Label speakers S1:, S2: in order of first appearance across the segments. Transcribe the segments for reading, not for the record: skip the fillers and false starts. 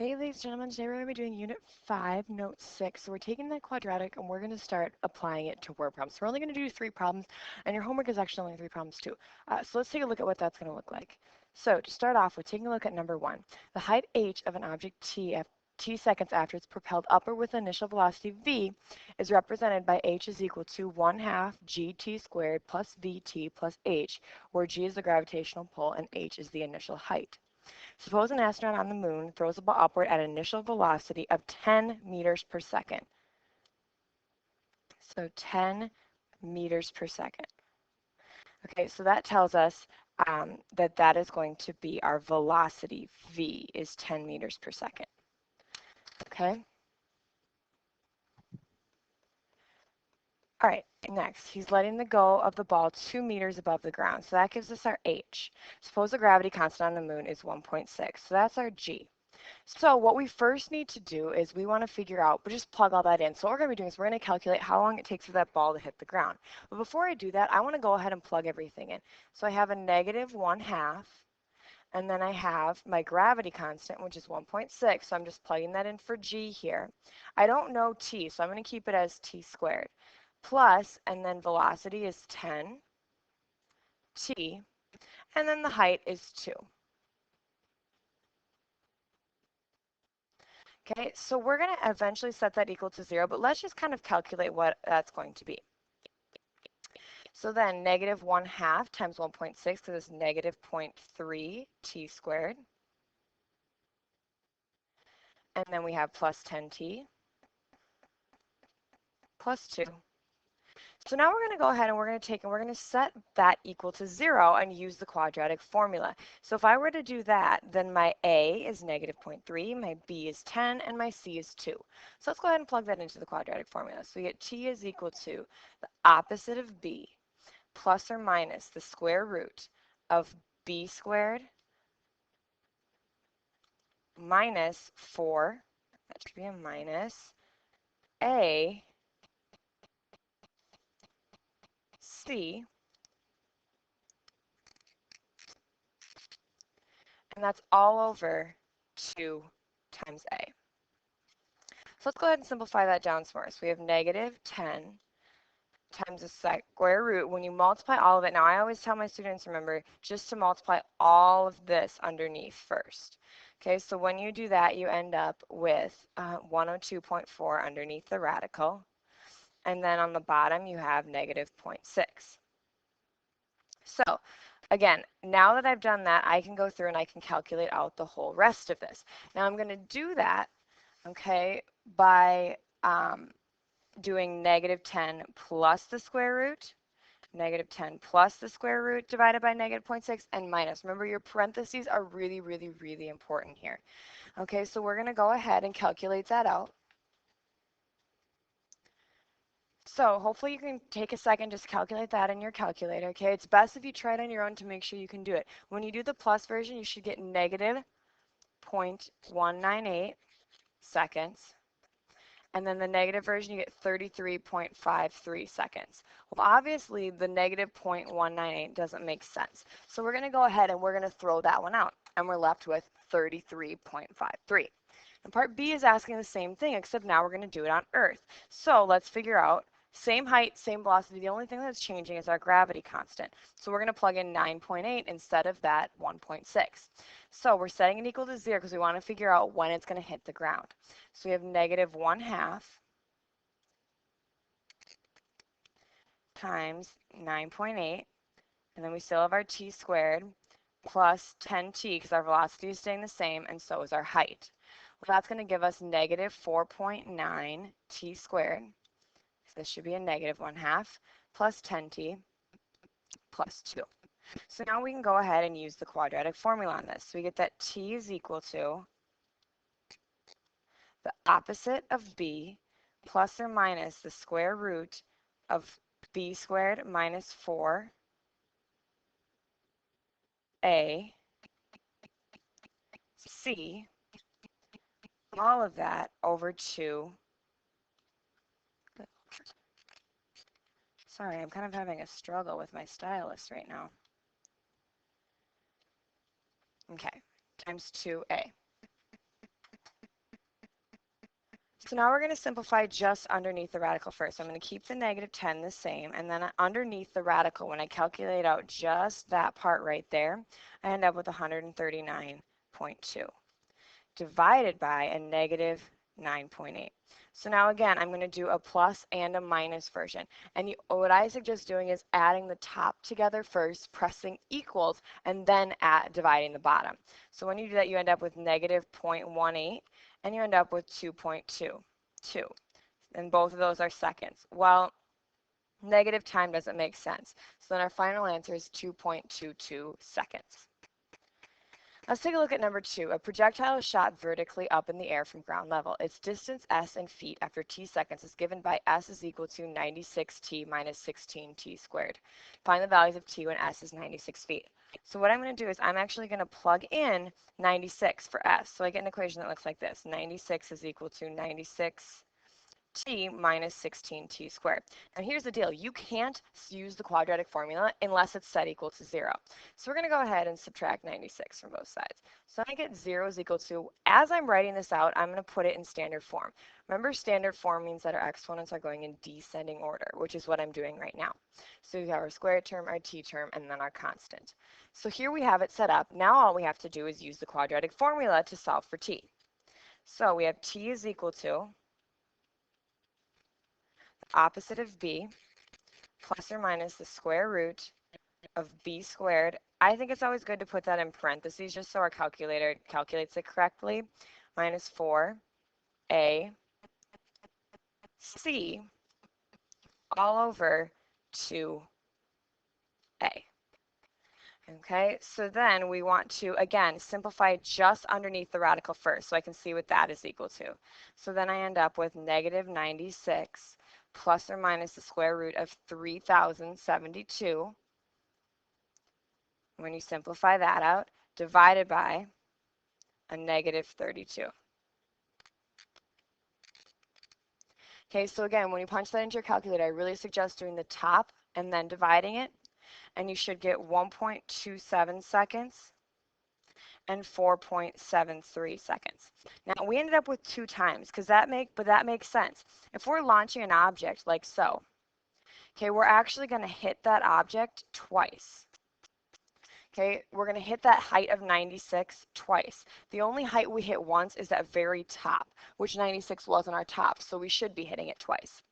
S1: Hey ladies and gentlemen, today we're going to be doing Unit 5, Note 6. So we're taking that quadratic and we're going to start applying it to word problems. So we're only going to do 3 problems, and your homework is actually only 3 problems too. So let's take a look at what that's going to look like. So to start off, we're taking a look at number 1. The height h of an object t seconds after it's propelled upward with initial velocity v is represented by h is equal to 1/2 gt squared plus vt plus h, where g is the gravitational pull and h is the initial height. Suppose an astronaut on the moon throws a ball upward at an initial velocity of 10 meters per second. So 10 meters per second. Okay, so that tells us that that is going to be our velocity. V is 10 meters per second. Okay. All right, next, he's letting the go of the ball 2 meters above the ground. So that gives us our h. Suppose the gravity constant on the moon is 1.6. So that's our g. So what we first need to do is we want to figure out, we'll just plug all that in. So what we're going to be doing is we're going to calculate how long it takes for that ball to hit the ground. But before I do that, I want to go ahead and plug everything in. So I have a negative 1/2, and then I have my gravity constant, which is 1.6. So I'm just plugging that in for g here. I don't know t, so I'm going to keep it as t squared. Plus, and then velocity is 10 t, and then the height is 2. Okay, so we're going to eventually set that equal to 0, but let's just kind of calculate what that's going to be. So then negative 1/2 times 1.6, because it's negative 0.3 t squared. And then we have plus 10t plus 2. So now we're going to go ahead and we're going to take and we're going to set that equal to 0 and use the quadratic formula. So if I were to do that, then my a is negative 0.3, my b is 10, and my c is 2. So let's go ahead and plug that into the quadratic formula. So we get t is equal to the opposite of b plus or minus the square root of b squared minus 4, that should be a minus, a c, and that's all over 2 times a. So let's go ahead and simplify that down some more. So we have negative 10 times the square root. When you multiply all of it, now I always tell my students, remember, just to multiply all of this underneath first. Okay, so when you do that, you end up with 102.4 underneath the radical. And then on the bottom, you have negative 0.6. So again, now that I've done that, I can go through and I can calculate out the whole rest of this. Now I'm going to do that, okay, by doing negative 10 plus the square root, negative 10 plus the square root divided by negative 0.6, and minus. Remember, your parentheses are really, really, really important here. Okay, so we're going to go ahead and calculate that out. So hopefully you can take a second, just calculate that in your calculator, okay? It's best if you try it on your own to make sure you can do it. When you do the plus version, you should get negative 0.198 seconds. And then the negative version, you get 33.53 seconds. Well, obviously, the negative 0.198 doesn't make sense. So we're going to go ahead and we're going to throw that one out. And we're left with 33.53. And part B is asking the same thing, except now we're going to do it on Earth. So let's figure out same height, same velocity. The only thing that's changing is our gravity constant. So we're going to plug in 9.8 instead of that 1.6. So we're setting it equal to 0 because we want to figure out when it's going to hit the ground. So we have negative 1/2 times 9.8, and then we still have our t squared plus 10t because our velocity is staying the same, and so is our height. Well, that's going to give us negative 4.9 t squared. So this should be a negative 1/2 plus 10t plus 2. So now we can go ahead and use the quadratic formula on this. So we get that t is equal to the opposite of b plus or minus the square root of b squared minus 4a c, all of that over 2. Sorry, I'm kind of having a struggle with my stylus right now. Okay, times 2a. So now we're going to simplify just underneath the radical first. So I'm going to keep the negative 10 the same, and then underneath the radical, when I calculate out just that part right there, I end up with 139.2 divided by a negative 9.8. So now again, I'm going to do a plus and a minus version. And what I suggest doing is adding the top together first, pressing equals, and then dividing the bottom. So when you do that, you end up with negative 0.18, and you end up with 2.22. And both of those are seconds. Well, negative time doesn't make sense. So then our final answer is 2.22 seconds. Let's take a look at number 2. A projectile is shot vertically up in the air from ground level. Its distance s in feet after t seconds is given by s is equal to 96t minus 16t squared. Find the values of t when s is 96 feet. So what I'm going to do is I'm actually going to plug in 96 for s. So I get an equation that looks like this. 96 is equal to 96 t minus 16t squared. Now here's the deal. You can't use the quadratic formula unless it's set equal to 0. So we're going to go ahead and subtract 96 from both sides. So I get 0 is equal to, as I'm writing this out, I'm going to put it in standard form. Remember, standard form means that our exponents are going in descending order, which is what I'm doing right now. So we have our square term, our t term, and then our constant. So here we have it set up. Now all we have to do is use the quadratic formula to solve for t. So we have t is equal to opposite of b plus or minus the square root of b squared. I think it's always good to put that in parentheses just so our calculator calculates it correctly. Minus 4ac all over 2a. Okay, so then we want to, again, simplify just underneath the radical first so I can see what that is equal to. So then I end up with negative 96 plus or minus the square root of 3072. When you simplify that out, divided by a negative 32. Okay, so again, when you punch that into your calculator, I really suggest doing the top and then dividing it, and you should get 1.27 seconds and 4.73 seconds. Now we ended up with 2 times because that makes sense. If we're launching an object like so, okay, we're actually going to hit that object twice. Okay, we're going to hit that height of 96 twice. The only height we hit once is that very top, which 96 wasn't our top, so we should be hitting it twice.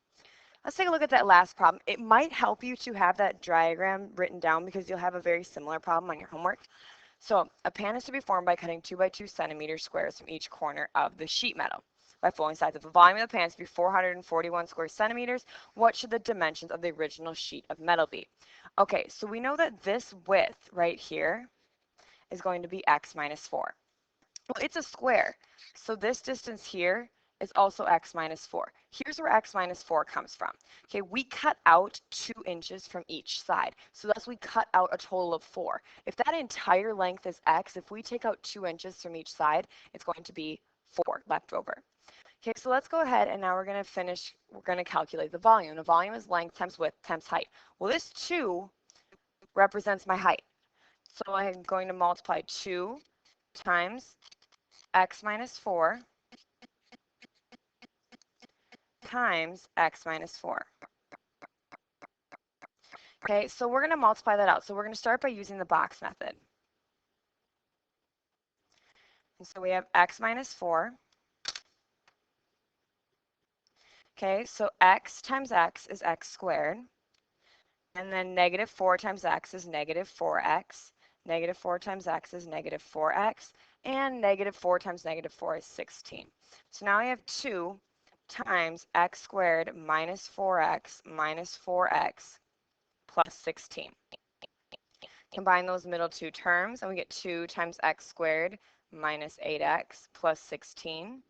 S1: Let's take a look at that last problem. It might help you to have that diagram written down because you'll have a very similar problem on your homework. So a pan is to be formed by cutting 2 by 2 centimeter squares from each corner of the sheet metal. By flowing sides of the volume of the pan is to be 441 square centimeters, what should the dimensions of the original sheet of metal be? Okay, so we know that this width right here is going to be x minus 4. Well, it's a square, so this distance here is also x minus 4. Here's where x minus 4 comes from. Okay, we cut out 2 inches from each side, so thus we cut out a total of 4. If that entire length is x, if we take out 2 inches from each side, it's going to be 4 left over. Okay, so let's go ahead and now we're going to calculate the volume. The volume is length times width times height. Well, this 2 represents my height. So I'm going to multiply 2 times x minus 4 times x minus 4. Okay, so we're going to multiply that out. So we're going to start by using the box method. And so we have x minus 4. Okay, so x times x is x squared. And then negative 4 times x is negative 4x. Negative 4 times x is negative 4x. And negative 4 times negative 4 is 16. So now I have 2 times x squared minus 4x plus 16. Combine those middle 2 terms, and we get 2 times x squared minus 8x plus 16.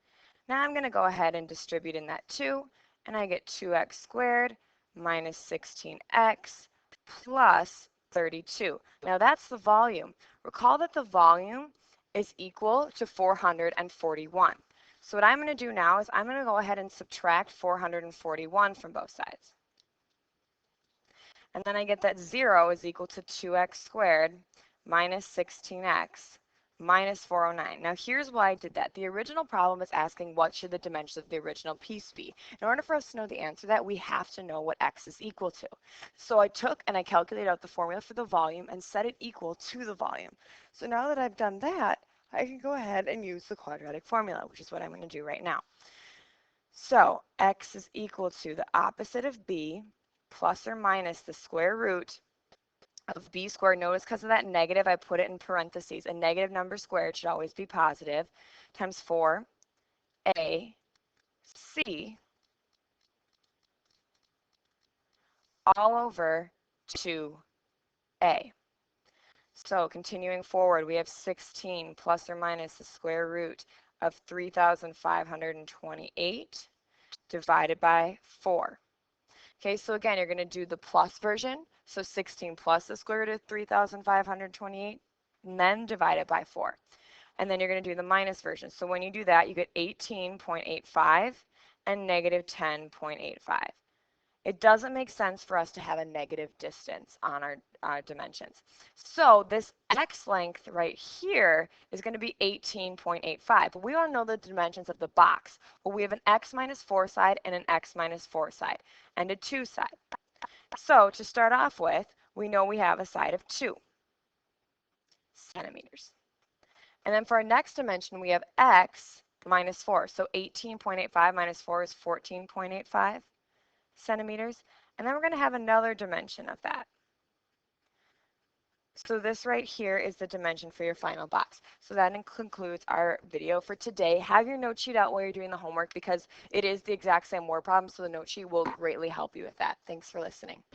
S1: Now I'm going to go ahead and distribute in that 2, and I get 2x squared minus 16x plus 32. Now that's the volume. Recall that the volume is equal to 441. So what I'm going to do now is I'm going to go ahead and subtract 441 from both sides. And then I get that 0 is equal to 2x squared minus 16x minus 409. Now here's why I did that. The original problem is asking what should the dimensions of the original piece be. In order for us to know the answer to that, we have to know what x is equal to. So I took and I calculated out the formula for the volume and set it equal to the volume. So now that I've done that, I can go ahead and use the quadratic formula, which is what I'm going to do right now. So x is equal to the opposite of b plus or minus the square root of b squared. Notice because of that negative, I put it in parentheses. A negative number squared should always be positive, times 4ac all over 2a. So continuing forward, we have 16 plus or minus the square root of 3,528 divided by 4. Okay, so again, you're going to do the plus version. So 16 plus the square root of 3,528, and then divide it by 4. And then you're going to do the minus version. So when you do that, you get 18.85 and negative 10.85. It doesn't make sense for us to have a negative distance on our dimensions. So this x length right here is going to be 18.85. But we want to know the dimensions of the box. Well, we have an x minus 4 side and an x minus 4 side and a 2 side. So to start off with, we know we have a side of 2 centimeters. And then for our next dimension, we have x minus 4. So 18.85 minus 4 is 14.85 centimeters. And then we're going to have another dimension of that. So this right here is the dimension for your final box. So that concludes our video for today. Have your note sheet out while you're doing the homework because it is the exact same word problem, so the note sheet will greatly help you with that. Thanks for listening.